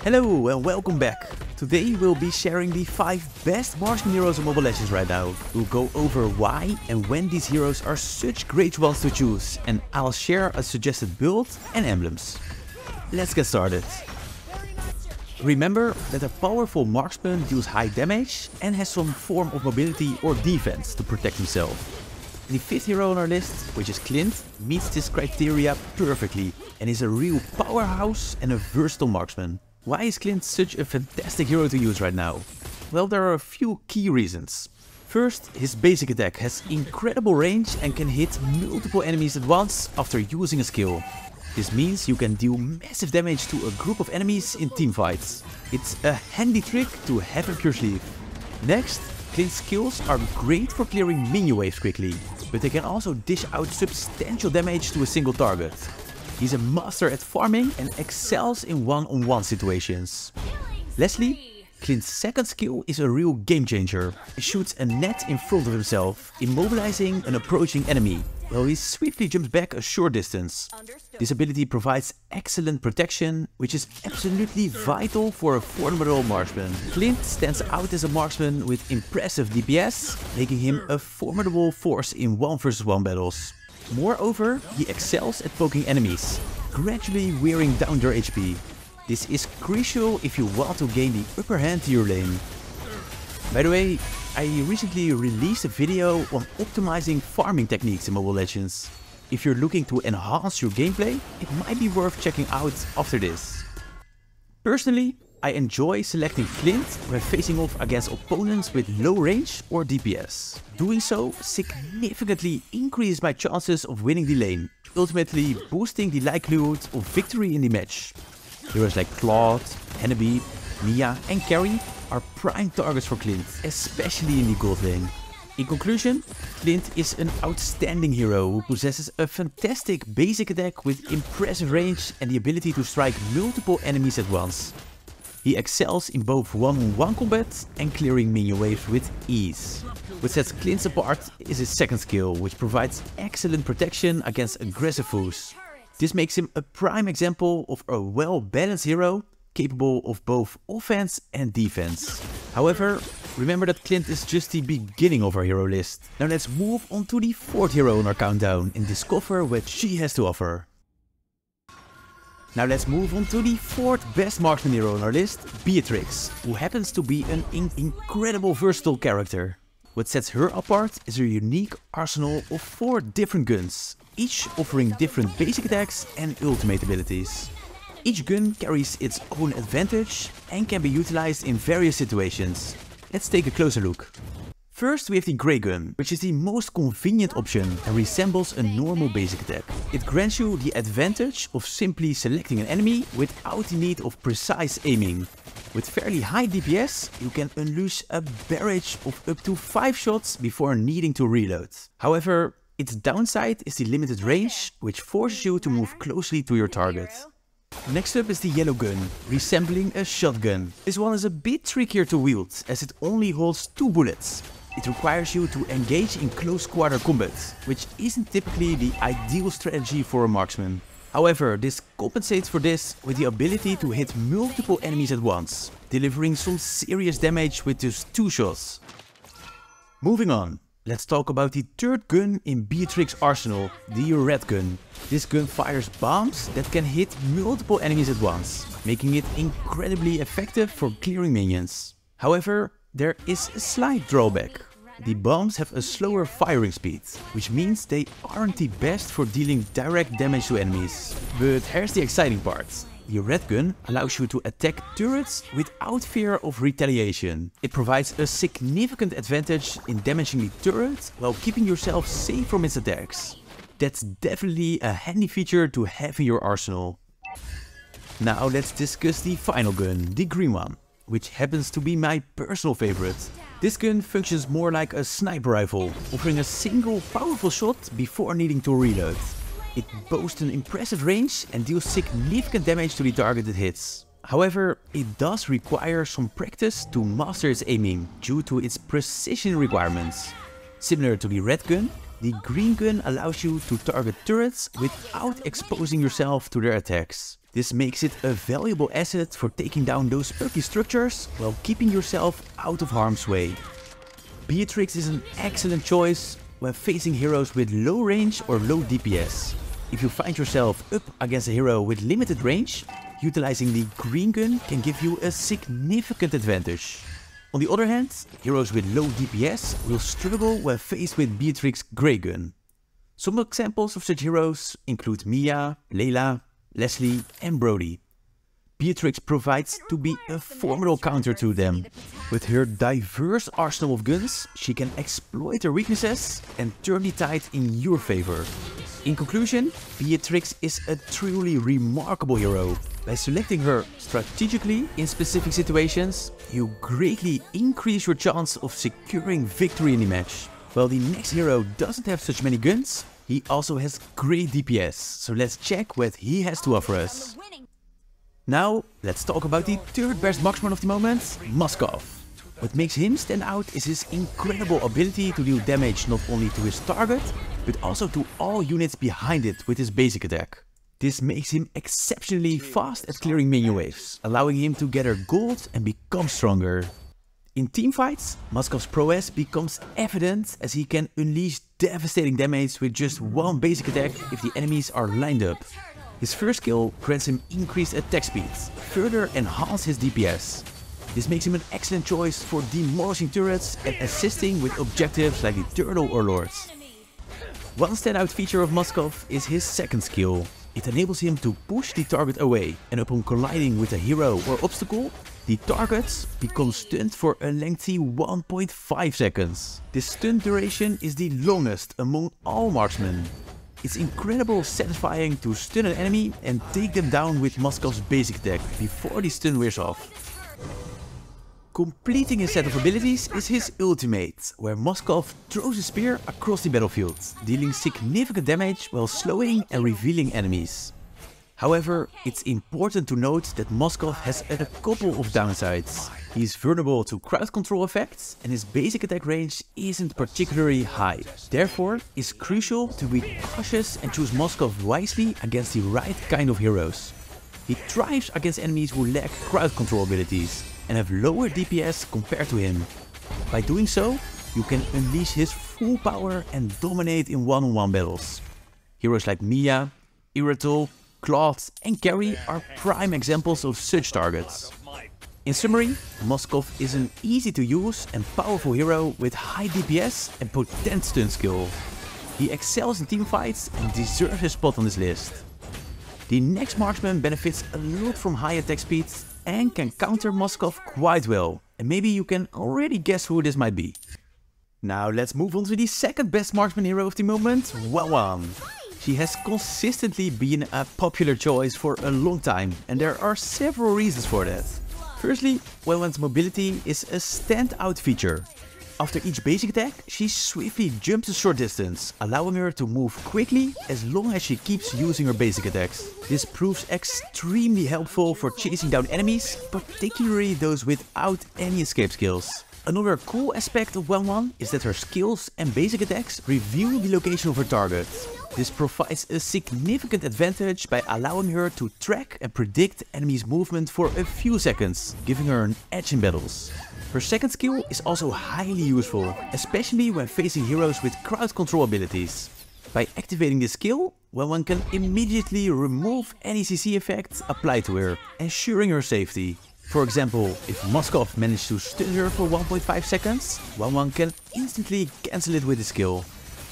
Hello and welcome back. Today we'll be sharing the 5 best marksman heroes on Mobile Legends right now. We'll go over why and when these heroes are such great ones to choose, and I'll share a suggested build and emblems. Let's get started. Remember that a powerful marksman deals high damage and has some form of mobility or defense to protect himself. The 5th hero on our list, which is Clint, meets this criteria perfectly and is a real powerhouse and a versatile marksman. Why is Clint such a fantastic hero to use right now? Well, there are a few key reasons. First, his basic attack has incredible range and can hit multiple enemies at once after using a skill. This means you can deal massive damage to a group of enemies in teamfights. It's a handy trick to have up your sleeve. Next, Clint's skills are great for clearing minion waves quickly, but they can also dish out substantial damage to a single target. He's a master at farming and excels in one-on-one situations. Lastly, Clint's second skill is a real game changer. He shoots a net in front of himself, immobilizing an approaching enemy, while he swiftly jumps back a short distance. This ability provides excellent protection, which is absolutely vital for a formidable marksman. Clint stands out as a marksman with impressive DPS, making him a formidable force in 1 vs 1 battles. Moreover, he excels at poking enemies, gradually wearing down their HP. This is crucial if you want to gain the upper hand to your lane. By the way, I recently released a video on optimizing farming techniques in Mobile Legends. If you're looking to enhance your gameplay, it might be worth checking out after this. Personally, I enjoy selecting Clint when facing off against opponents with low range or DPS. Doing so significantly increases my chances of winning the lane, ultimately boosting the likelihood of victory in the match. Heroes like Claude, Henneby, Mia and Carry are prime targets for Clint, especially in the gold lane. In conclusion, Clint is an outstanding hero who possesses a fantastic basic attack with impressive range and the ability to strike multiple enemies at once. He excels in both one-on-one combat and clearing minion waves with ease. What sets Clint apart is his second skill, which provides excellent protection against aggressive foes. This makes him a prime example of a well-balanced hero, capable of both offense and defense. However, remember that Clint is just the beginning of our hero list. Now let's move on to the 4th hero on our countdown and discover what she has to offer. Now let's move on to the 4th best marksman hero on our list, Beatrix, who happens to be an incredible versatile character. What sets her apart is her unique arsenal of 4 different guns, each offering different basic attacks and ultimate abilities. Each gun carries its own advantage and can be utilized in various situations. Let's take a closer look. First, we have the Grey Gun, which is the most convenient option and resembles a normal basic attack. It grants you the advantage of simply selecting an enemy without the need of precise aiming. With fairly high DPS, you can unleash a barrage of up to 5 shots before needing to reload. However, its downside is the limited range, which forces you to move closely to your target. Next up is the Yellow Gun, resembling a shotgun. This one is a bit trickier to wield, as it only holds 2 bullets. It requires you to engage in close quarter combat, which isn't typically the ideal strategy for a marksman. However, this compensates for this with the ability to hit multiple enemies at once, delivering some serious damage with just 2 shots. Moving on, let's talk about the 3rd gun in Beatrix's arsenal, the Red Gun. This gun fires bombs that can hit multiple enemies at once, making it incredibly effective for clearing minions. However, there is a slight drawback. The bombs have a slower firing speed, which means they aren't the best for dealing direct damage to enemies. But here's the exciting part. The Red Gun allows you to attack turrets without fear of retaliation. It provides a significant advantage in damaging the turret while keeping yourself safe from its attacks. That's definitely a handy feature to have in your arsenal. Now let's discuss the final gun, the green one, which happens to be my personal favorite. This gun functions more like a sniper rifle, offering a single powerful shot before needing to reload. It boasts an impressive range and deals significant damage to the target it hits. However, it does require some practice to master its aiming due to its precision requirements. Similar to the Red Gun, the Green Gun allows you to target turrets without exposing yourself to their attacks. This makes it a valuable asset for taking down those perky structures while keeping yourself out of harm's way. Beatrix is an excellent choice when facing heroes with low range or low DPS. If you find yourself up against a hero with limited range, utilizing the green gun can give you a significant advantage. On the other hand, heroes with low DPS will struggle when faced with Beatrix's grey gun. Some examples of such heroes include Mia, Layla, Leslie and Brody. Beatrix provides to be a formidable counter to them. With her diverse arsenal of guns, she can exploit her weaknesses and turn the tide in your favor. In conclusion, Beatrix is a truly remarkable hero. By selecting her strategically in specific situations, you greatly increase your chance of securing victory in the match. While the next hero doesn't have such many guns, he also has great DPS, so let's check what he has to offer us. Now, let's talk about the third best marksman of the moment, Moskov. What makes him stand out is his incredible ability to deal damage not only to his target, but also to all units behind it with his basic attack. This makes him exceptionally fast at clearing minion waves, allowing him to gather gold and become stronger. In teamfights, Moskov's prowess becomes evident as he can unleash devastating damage with just one basic attack if the enemies are lined up. His first skill grants him increased attack speed, further enhance his DPS. This makes him an excellent choice for demolishing turrets and assisting with objectives like the Turtle or Lords. One standout feature of Moskov is his second skill. It enables him to push the target away, and upon colliding with a hero or obstacle, the target becomes stunned for a lengthy 1.5 seconds. This stun duration is the longest among all marksmen. It's incredibly satisfying to stun an enemy and take them down with Moskov's basic attack before the stun wears off. Completing his set of abilities is his ultimate, where Moskov throws a spear across the battlefield, dealing significant damage while slowing and revealing enemies. However, it's important to note that Moskov has a couple of downsides. He is vulnerable to crowd control effects and his basic attack range isn't particularly high. Therefore, it's crucial to be cautious and choose Moskov wisely against the right kind of heroes. He thrives against enemies who lack crowd control abilities and have lower DPS compared to him. By doing so, you can unleash his full power and dominate in one-on-one battles. Heroes like Mia, Irrital, Claude and Carrie are prime examples of such targets. In summary, Moskov is an easy to use and powerful hero with high DPS and potent stun skill. He excels in teamfights and deserves a spot on this list. The next marksman benefits a lot from high attack speed and can counter Moskov quite well, and maybe you can already guess who this might be. Now let's move on to the second best marksman hero of the moment, Welwan. She has consistently been a popular choice for a long time, and there are several reasons for that. Firstly, Welwan's mobility is a standout feature. After each basic attack, she swiftly jumps a short distance, allowing her to move quickly as long as she keeps using her basic attacks. This proves extremely helpful for chasing down enemies, particularly those without any escape skills. Another cool aspect of Welwan is that her skills and basic attacks reveal the location of her target. This provides a significant advantage by allowing her to track and predict enemies' movement for a few seconds, giving her an edge in battles. Her second skill is also highly useful, especially when facing heroes with crowd control abilities. By activating this skill, Welwan can immediately remove any CC effects applied to her, ensuring her safety. For example, if Moskov managed to stun her for 1.5 seconds, Welwan can instantly cancel it with the skill.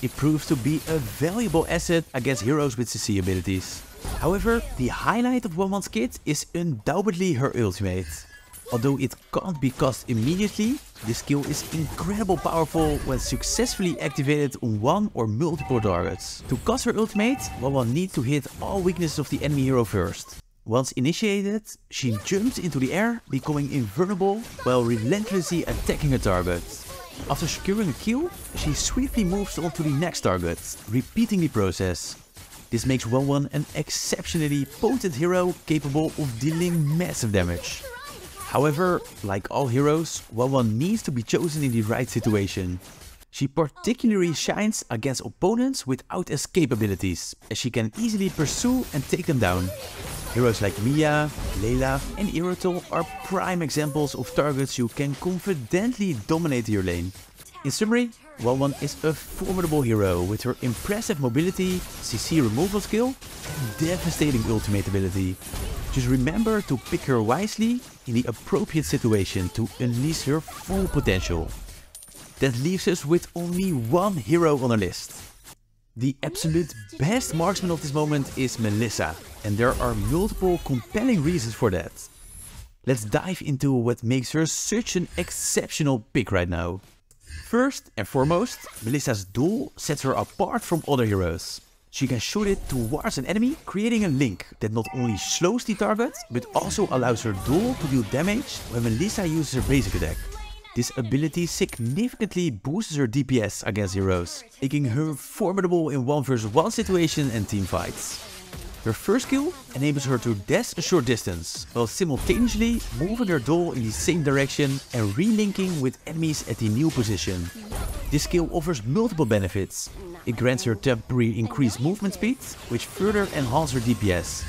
It proves to be a valuable asset against heroes with CC abilities. However, the highlight of Welwan's kit is undoubtedly her ultimate. Although it can't be cast immediately, this skill is incredibly powerful when successfully activated on one or multiple targets. To cast her ultimate, Welwan needs to hit all weaknesses of the enemy hero first. Once initiated, she jumps into the air, becoming invulnerable while relentlessly attacking a target. After securing a kill, she swiftly moves on to the next target, repeating the process. This makes Welwan an exceptionally potent hero capable of dealing massive damage. However, like all heroes, Welwan needs to be chosen in the right situation. She particularly shines against opponents without escape abilities, as she can easily pursue and take them down. Heroes like Mia, Layla and Iritol are prime examples of targets you can confidently dominate your lane. In summary, Walwan is a formidable hero with her impressive mobility, CC removal skill and devastating ultimate ability. Just remember to pick her wisely in the appropriate situation to unleash her full potential. That leaves us with only one hero on our list. The absolute best marksman of this moment is Melissa, and there are multiple compelling reasons for that. Let's dive into what makes her such an exceptional pick right now. First and foremost, Melissa's duel sets her apart from other heroes. She can shoot it towards an enemy, creating a link that not only slows the target, but also allows her duel to deal damage when Melissa uses her basic attack. This ability significantly boosts her DPS against heroes, making her formidable in 1 vs 1 situation and teamfights. Her first skill enables her to dash a short distance, while simultaneously moving her duel in the same direction and relinking with enemies at the new position. This skill offers multiple benefits. It grants her temporary increased movement speed, which further enhances her DPS.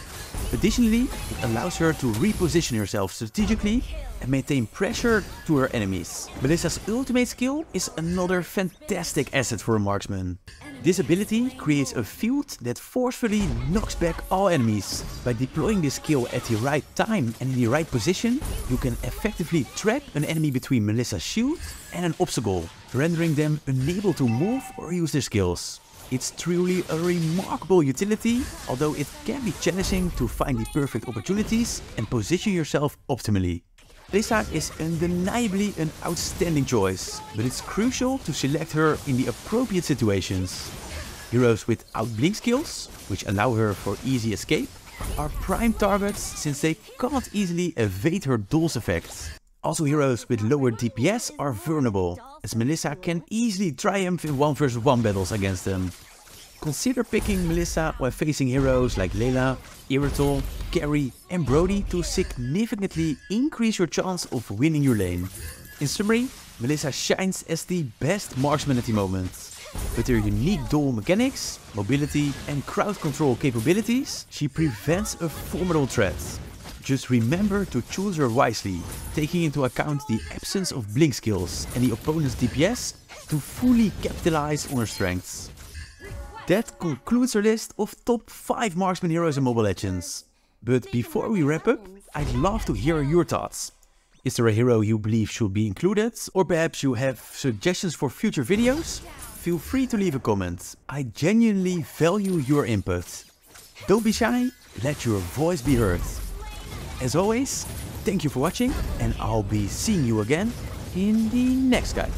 Additionally, it allows her to reposition herself strategically and maintain pressure to her enemies. Melissa's ultimate skill is another fantastic asset for a marksman. This ability creates a field that forcefully knocks back all enemies. By deploying this skill at the right time and in the right position, you can effectively trap an enemy between Melissa's shield and an obstacle, rendering them unable to move or use their skills. It's truly a remarkable utility, although it can be challenging to find the perfect opportunities and position yourself optimally. Melissa is undeniably an outstanding choice, but it's crucial to select her in the appropriate situations. Heroes with outblink skills, which allow her for easy escape, are prime targets since they can't easily evade her duel's effects. Also, heroes with lower DPS are vulnerable, as Melissa can easily triumph in 1 vs 1 battles against them. Consider picking Melissa when facing heroes like Layla, Iritol, Carry and Brody to significantly increase your chance of winning your lane. In summary, Melissa shines as the best marksman at the moment. With her unique duel mechanics, mobility and crowd control capabilities, she presents a formidable threat. Just remember to choose her wisely, taking into account the absence of blink skills and the opponent's DPS to fully capitalize on her strengths. That concludes our list of top 5 marksman heroes in Mobile Legends. But before we wrap up, I'd love to hear your thoughts. Is there a hero you believe should be included? Or perhaps you have suggestions for future videos? Feel free to leave a comment. I genuinely value your input. Don't be shy, let your voice be heard. As always, thank you for watching and I'll be seeing you again in the next guide.